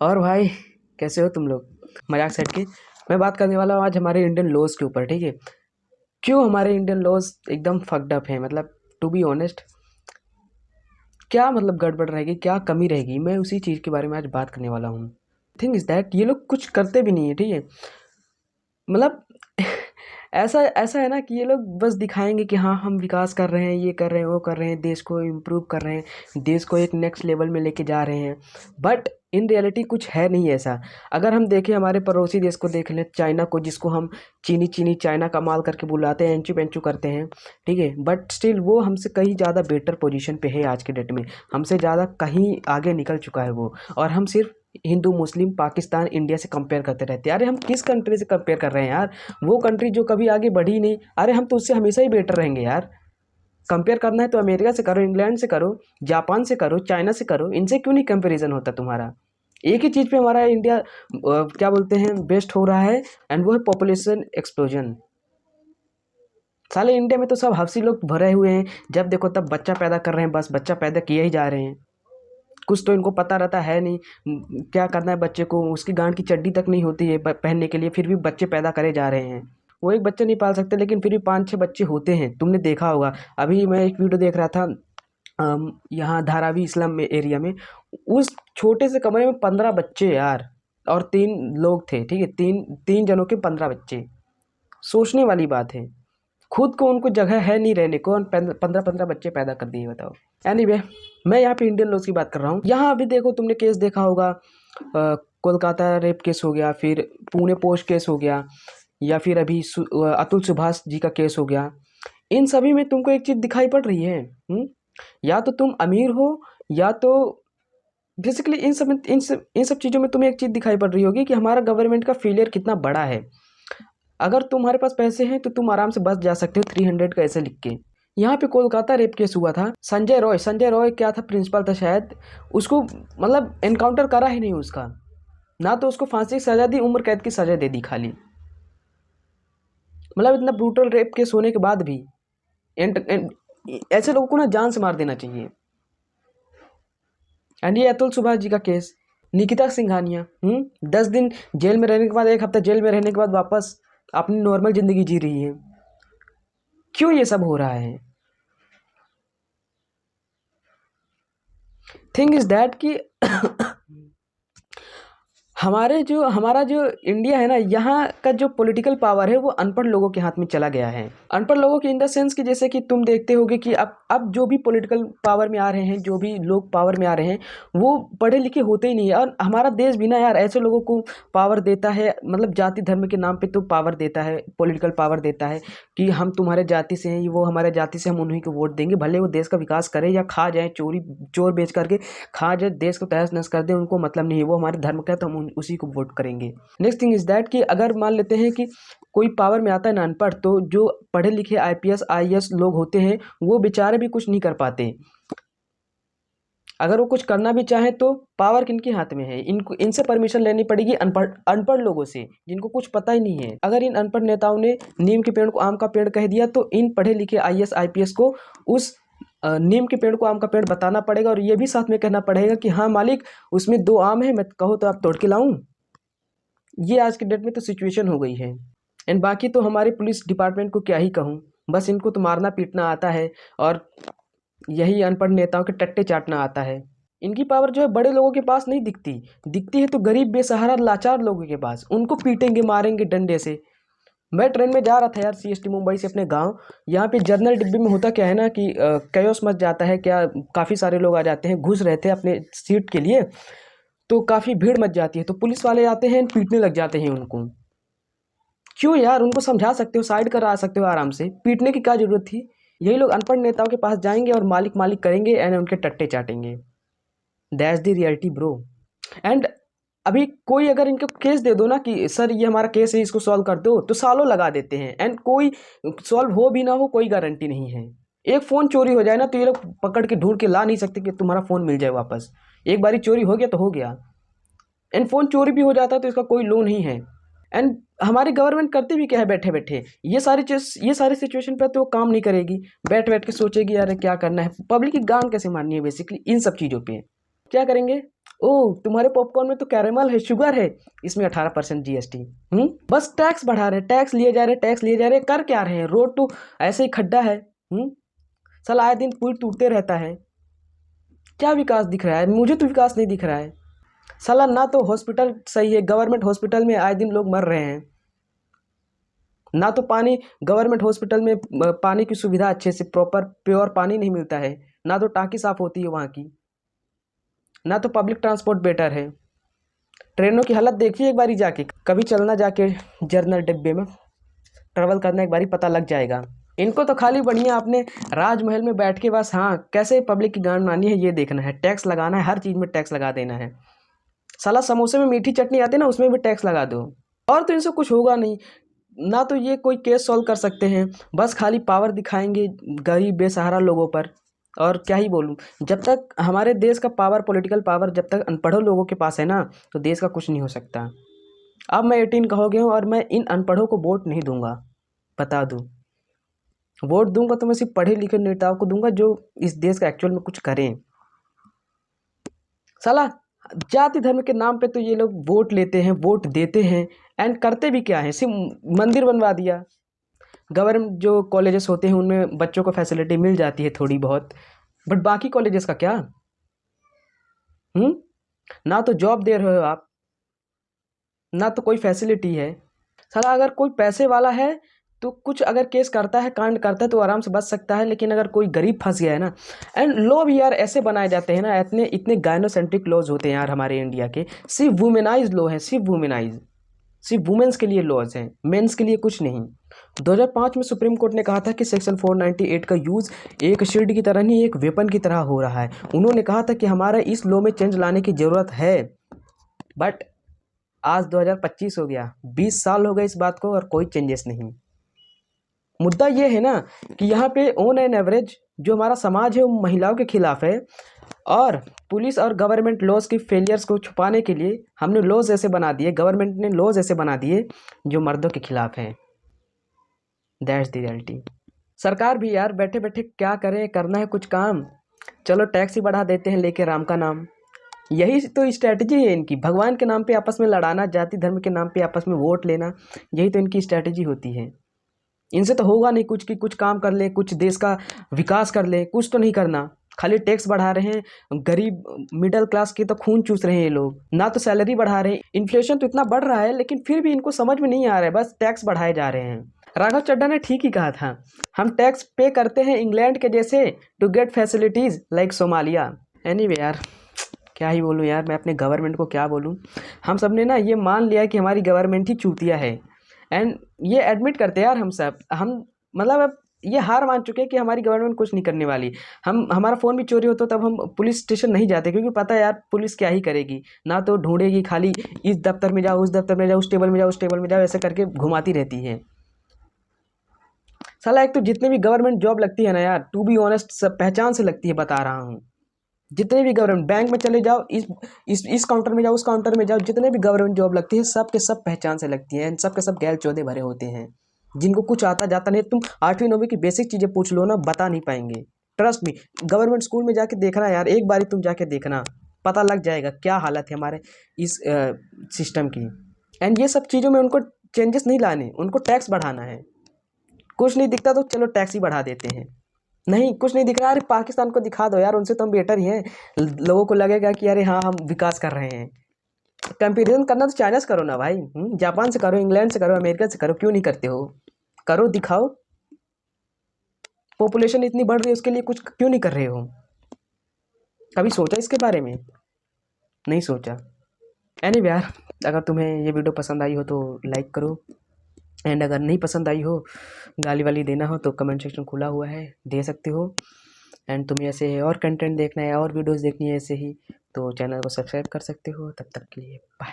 और भाई, कैसे हो तुम लोग? मजाक सेट के मैं बात करने वाला हूँ आज हमारे इंडियन लॉज के ऊपर, ठीक है? क्यों हमारे इंडियन लॉज एकदम फक्ड अप हैं, मतलब टू बी ऑनेस्ट, क्या मतलब गड़बड़ रहेगी, क्या कमी रहेगी, मैं उसी चीज़ के बारे में आज बात करने वाला हूँ। थिंग इज़ दैट ये लोग कुछ करते भी नहीं है, ठीक है? मतलब ऐसा ऐसा है ना कि ये लोग बस दिखाएंगे कि हाँ हम विकास कर रहे हैं, ये कर रहे हैं, वो कर रहे हैं, देश को इम्प्रूव कर रहे हैं, देश को एक नेक्स्ट लेवल में लेके जा रहे हैं। बट इन रियलिटी कुछ है नहीं ऐसा। अगर हम देखें हमारे पड़ोसी देश को, देख लें चाइना को, जिसको हम चीनी चीनी चाइना का माल करके बुलाते हैं, एंचू पेंचू करते हैं, ठीक है? बट स्टिल वो हमसे कहीं ज़्यादा बेटर पोजीशन पे है आज के डेट में, हमसे ज़्यादा कहीं आगे निकल चुका है वो। और हम सिर्फ हिंदू मुस्लिम पाकिस्तान इंडिया से कंपेयर करते रहते हैं। अरे हम किस कंट्री से कंपेयर कर रहे हैं यार? वो कंट्री जो कभी आगे बढ़ी नहीं, अरे हम तो उससे हमेशा ही बेटर रहेंगे यार। कंपेयर करना है तो अमेरिका से करो, इंग्लैंड से करो, जापान से करो, चाइना से करो, इनसे क्यों नहीं कंपैरिजन होता तुम्हारा? एक ही चीज़ पे हमारा इंडिया क्या बोलते हैं, बेस्ट हो रहा है, एंड वो है पॉपुलेशन एक्सप्लोजन। साले इंडिया में तो सब हफ्सी लोग भरे हुए हैं, जब देखो तब बच्चा पैदा कर रहे हैं, बस बच्चा पैदा किए ही जा रहे हैं। कुछ तो इनको पता रहता है नहीं, क्या करना है बच्चे को, उसकी गांड की चड्डी तक नहीं होती है पहनने के लिए, फिर भी बच्चे पैदा करे जा रहे हैं। वो एक बच्चे नहीं पाल सकते, लेकिन फिर भी 5-6 बच्चे होते हैं, तुमने देखा होगा। अभी मैं एक वीडियो देख रहा था, यहाँ धारावी इस्लाम में एरिया में, उस छोटे से कमरे में 15 बच्चे यार, और 3 लोग थे, ठीक है? तीन तीन जनों के 15 बच्चे। सोचने वाली बात है। खुद को उनको जगह है नहीं रहने को, और 15-15 बच्चे पैदा कर दिए, बताओ। एनीवे, मैं यहाँ पे इंडियन लॉज की बात कर रहा हूँ। यहाँ अभी देखो, तुमने केस देखा होगा, कोलकाता रेप केस हो गया, फिर पुणे पोस्ट केस हो गया, या फिर अभी अतुल सुभाष जी का केस हो गया। इन सभी में तुमको एक चीज़ दिखाई पड़ रही है, या तो तुम अमीर हो, या तो बेसिकली इन सब चीज़ों में तुम्हें एक चीज़ दिखाई पड़ रही होगी कि हमारा गवर्नमेंट का फेलियर कितना बड़ा है। अगर तुम्हारे पास पैसे हैं तो तुम आराम से बच जा सकते हो 300 का ऐसे लिख के। यहाँ पे कोलकाता रेप केस हुआ था, संजय रॉय क्या था, प्रिंसिपल था शायद, उसको मतलब एनकाउंटर करा ही नहीं उसका, ना तो उसको फांसी की सज़ा दी, उम्र कैद की सज़ा दे दी खाली। मतलब इतना ब्रूटल रेप केस होने के बाद भी ऐसे लोगों को ना जान से मार देना चाहिए। एंड ये अतुल सुभाष जी का केस, निकिता सिंघानिया 10 दिन जेल में रहने के बाद, 1 हफ्ता जेल में रहने के बाद वापस अपनी नॉर्मल ज़िंदगी जी रही है। क्यों ये सब हो रहा है? थिंग इज दैट कि हमारा जो इंडिया है ना, यहाँ का जो पॉलिटिकल पावर है वो अनपढ़ लोगों के हाथ में चला गया है। अनपढ़ लोगों के इन द सेंस कि जैसे कि तुम देखते होगे कि अब जो भी पॉलिटिकल पावर में आ रहे हैं, जो भी लोग पावर में आ रहे हैं, वो पढ़े लिखे होते ही नहीं है। और हमारा देश भी ना यार ऐसे लोगों को पावर देता है, मतलब जाति धर्म के नाम पे तो पावर देता है, पॉलिटिकल पावर देता है कि हम तुम्हारे जाति से हैं, वो हमारे जाति से, हम उन्हीं को वोट देंगे, भले वो देश का विकास करे या खा जाए, चोर बेच करके खा जाए, देश को तहस नहस कर दे, उनको मतलब नहीं है, वो हमारे धर्म का है तो हम उसी को वोट करेंगे। नेक्स्ट थिंग इज दैट कि अगर मान लेते हैं कि कोई पावर में आता है ना अनपढ़, तो जो पढ़े लिखे आईपीएस आईएएस लोग होते हैं वो बेचारे भी कुछ नहीं कर पाते। अगर वो कुछ करना भी चाहे तो पावर किनके हाथ में है? इनको इनसे परमिशन लेनी पड़ेगी, अनपढ़ अनपढ़ लोगों से, जिनको कुछ पता ही नहीं है। अगर इन अनपढ़ नेताओं ने नीम के पेड़ को आम का पेड़ कह दिया, तो इन पढ़े लिखे आईएएस आईपीएस को उस नीम के पेड़ को आम का पेड़ बताना पड़ेगा, और ये भी साथ में कहना पड़ेगा कि हाँ मालिक, उसमें 2 आम है, मैं कहो तो आप तोड़ के लाऊं। ये आज के डेट में तो सिचुएशन हो गई है। एंड बाकी तो हमारे पुलिस डिपार्टमेंट को क्या ही कहूँ, बस इनको तो मारना पीटना आता है, और यही अनपढ़ नेताओं के टट्टे चाटना आता है। इनकी पावर जो है बड़े लोगों के पास नहीं दिखती, दिखती है तो गरीब बेसहारा लाचार लोगों के पास, उनको पीटेंगे मारेंगे डंडे से। मैं ट्रेन में जा रहा था यार, सीएसटी मुंबई से अपने गांव। यहाँ पे जर्नल डिब्बे में होता क्या है ना कि कैओस मच जाता है, क्या काफ़ी सारे लोग आ जाते हैं, घुस रहे थे अपने सीट के लिए, तो काफ़ी भीड़ मच जाती है, तो पुलिस वाले आते हैं, पीटने लग जाते हैं उनको। क्यों यार? उनको समझा सकते हो, साइड करा सकते हो आराम से, पीटने की क्या जरूरत थी? यही लोग अनपढ़ नेताओं के पास जाएंगे और मालिक मालिक करेंगे, एंड उनके टट्टे चाटेंगे। That's the reality bro. And अभी कोई अगर इनको केस दे दो ना कि सर ये हमारा केस है, इसको सॉल्व कर दो, तो सालों लगा देते हैं, एंड कोई सॉल्व हो भी ना हो, कोई गारंटी नहीं है। एक फ़ोन चोरी हो जाए ना, तो ये लोग पकड़ के ढूंढ के ला नहीं सकते कि तुम्हारा फ़ोन मिल जाए वापस। एक बारी चोरी हो गया तो हो गया। एंड फ़ोन चोरी भी हो जाता है तो इसका कोई लो नहीं है। एंड हमारी गवर्नमेंट करती भी क्या है, बैठे बैठे ये सारी सिचुएशन पे तो वो काम नहीं करेगी, बैठ बैठ के सोचेगी यार क्या करना है, पब्लिक की गांड कैसे मारनी है, बेसिकली इन सब चीज़ों पे क्या करेंगे। ओह तुम्हारे पॉपकॉर्न में तो कैरेमल है, शुगर है, इसमें 18% जीएसटी। बस टैक्स बढ़ा रहे, टैक्स लिए जा रहे, टैक्स लिए जा रहे, कर क्या रहे हैं? रोड तो ऐसे ही खड्डा है। साला आए दिन पुल टूटते रहता है। क्या विकास दिख रहा है? मुझे तो विकास नहीं दिख रहा है। साला ना तो हॉस्पिटल सही है, गवर्नमेंट हॉस्पिटल में आए दिन लोग मर रहे हैं। ना तो पानी, गवर्नमेंट हॉस्पिटल में पानी की सुविधा अच्छे से प्रॉपर प्योर पानी नहीं मिलता है, ना तो टाँकी साफ होती है वहाँ की, ना तो पब्लिक ट्रांसपोर्ट बेटर है। ट्रेनों की हालत देखिए एक बारी जाके, कभी चलना जाके जर्नल डिब्बे में ट्रेवल करना, एक बारी पता लग जाएगा। इनको तो खाली बढ़िया अपने राजमहल में बैठ के बस हाँ कैसे पब्लिक की गांड मारनी है ये देखना है, टैक्स लगाना है, हर चीज़ में टैक्स लगा देना है। साला समोसे में मीठी चटनी आती है ना, उसमें भी टैक्स लगा दो। और तो इनसे कुछ होगा नहीं, ना तो ये कोई केस सॉल्व कर सकते हैं, बस खाली पावर दिखाएंगे गरीब बेसहारा लोगों पर। और क्या ही बोलूं, जब तक हमारे देश का पावर, पॉलिटिकल पावर जब तक अनपढ़ों लोगों के पास है ना, तो देश का कुछ नहीं हो सकता। अब मैं 18 का हो गया हूँ और मैं इन अनपढ़ों को वोट नहीं दूंगा, बता दूं। वोट दूंगा तो मैं सिर्फ पढ़े लिखे नेताओं को दूंगा जो इस देश का एक्चुअल में कुछ करें। साला जाति धर्म के नाम पे तो ये लोग वोट लेते हैं, वोट देते हैं, एंड करते भी क्या है? सिर्फ मंदिर बनवा दिया। गवर्नमेंट जो कॉलेजेस होते हैं उनमें बच्चों को फैसिलिटी मिल जाती है थोड़ी बहुत, बट बाकी कॉलेजेस का क्या? ना तो जॉब दे रहे हो आप, ना तो कोई फैसिलिटी है। साला अगर कोई पैसे वाला है तो कुछ अगर केस करता है, कांड करता है तो आराम से बच सकता है, लेकिन अगर कोई गरीब फंस गया है ना, एंड लॉ भी यार ऐसे बनाए जाते हैं ना, इतने इतने गायनोसेंट्रिक लॉज होते हैं यार हमारे इंडिया के, सिर्फ वुमेनाइज लॉ है, सिर्फ वुमेनाइज, सिर्फ वुमेन्स के लिए लॉज हैं, मेंस के लिए कुछ नहीं। 2005 में सुप्रीम कोर्ट ने कहा था कि सेक्शन 498 का यूज़ एक शील्ड की तरह नहीं, एक वेपन की तरह हो रहा है। उन्होंने कहा था कि हमारा इस लॉ में चेंज लाने की ज़रूरत है, बट आज 2025 हो गया, 20 साल हो गए इस बात को और कोई चेंजेस नहीं। मुद्दा ये है ना कि यहाँ पे ऑन एन एवरेज जो हमारा समाज है वो महिलाओं के खिलाफ है, और पुलिस और गवर्नमेंट लॉज की फेलियर्स को छुपाने के लिए हमने लॉज ऐसे बना दिए, गवर्नमेंट ने लॉज ऐसे बना दिए जो मर्दों के खिलाफ हैं। That's the reality. सरकार भी यार बैठे बैठे क्या करें, करना है कुछ काम, चलो टैक्स ही बढ़ा देते हैं लेके राम का नाम। यही तो स्ट्रैटेजी है इनकी, भगवान के नाम पे आपस में लड़ाना, जाति धर्म के नाम पे आपस में वोट लेना, यही तो इनकी स्ट्रैटेजी होती है। इनसे तो होगा नहीं कुछ, कि कुछ काम कर ले, कुछ देश का विकास कर ले, कुछ तो नहीं करना, खाली टैक्स बढ़ा रहे हैं। गरीब मिडिल क्लास के तो खून चूस रहे हैं ये लोग, ना तो सैलरी बढ़ा रहे हैं। इन्फ्लेशन तो इतना बढ़ रहा है लेकिन फिर भी इनको समझ में नहीं आ रहा है, बस टैक्स बढ़ाए जा रहे हैं। राघव चड्ढा ने ठीक ही कहा था, हम टैक्स पे करते हैं इंग्लैंड के जैसे to get facilities like Somalia. Anyway यार, क्या ही बोलूँ यार, मैं अपने गवर्नमेंट को क्या बोलूँ। हम सब ने ना ये मान लिया कि हमारी गवर्नमेंट ही चूतिया है, एंड ये एडमिट करते हैं यार हम सब, हम मतलब अब ये हार मान चुके हैं कि हमारी गवर्नमेंट कुछ नहीं करने वाली। हम, हमारा फ़ोन भी चोरी होता तब हम पुलिस स्टेशन नहीं जाते, क्योंकि पता है यार पुलिस क्या ही करेगी, ना तो ढूंढेगी, खाली इस दफ्तर में जाओ, उस दफ्तर में जाओ, उस टेबल में जाओ, उस टेबल में जाओ, ऐसे करके घुमाती रहती है। साला एक तो जितने भी गवर्नमेंट जॉब लगती है ना यार, टू बी ऑनेस्ट सब पहचान से लगती है, बता रहा हूँ। जितने भी गवर्नमेंट, बैंक में चले जाओ, इस काउंटर में जाओ, उस काउंटर में जाओ, जितने भी गवर्नमेंट जॉब लगती है सब के सब पहचान से लगती हैं, सब के सब गैल चौधे भरे होते हैं, जिनको कुछ आता जाता नहीं। तुम 8वीं 9वीं की बेसिक चीज़ें पूछ लो ना, बता नहीं पाएंगे। ट्रस्ट मी, गवर्नमेंट स्कूल में जाके देखना यार, एक बारी तुम जाके देखना, पता लग जाएगा क्या हालत है हमारे इस सिस्टम की। एंड ये सब चीज़ों में उनको चेंजेस नहीं लाने, उनको टैक्स बढ़ाना है। कुछ नहीं दिखता तो चलो टैक्स ही बढ़ा देते हैं, नहीं कुछ नहीं दिख रहा, अरे पाकिस्तान को दिखा दो यार, उनसे तो हम बेटर ही हैं। लोगों को लगेगा कि अरे हाँ हम विकास कर रहे हैं। कंपैरिजन करना तो चाइना से करो ना भाई, जापान से करो, इंग्लैंड से करो, अमेरिका से करो, क्यों नहीं करते हो? करो, दिखाओ। पॉपुलेशन इतनी बढ़ रही है उसके लिए कुछ क्यों नहीं कर रहे हो? कभी सोचा इसके बारे में? नहीं सोचा। एनीवे यार, अगर तुम्हें ये वीडियो पसंद आई हो तो लाइक करो, एंड अगर नहीं पसंद आई हो, गाली वाली देना हो तो कमेंट सेक्शन खुला हुआ है, दे सकते हो। एंड तुम्हें ऐसे और कंटेंट देखना है और वीडियोस देखनी है ऐसे ही, तो चैनल को सब्सक्राइब कर सकते हो। तब तक के लिए बाय।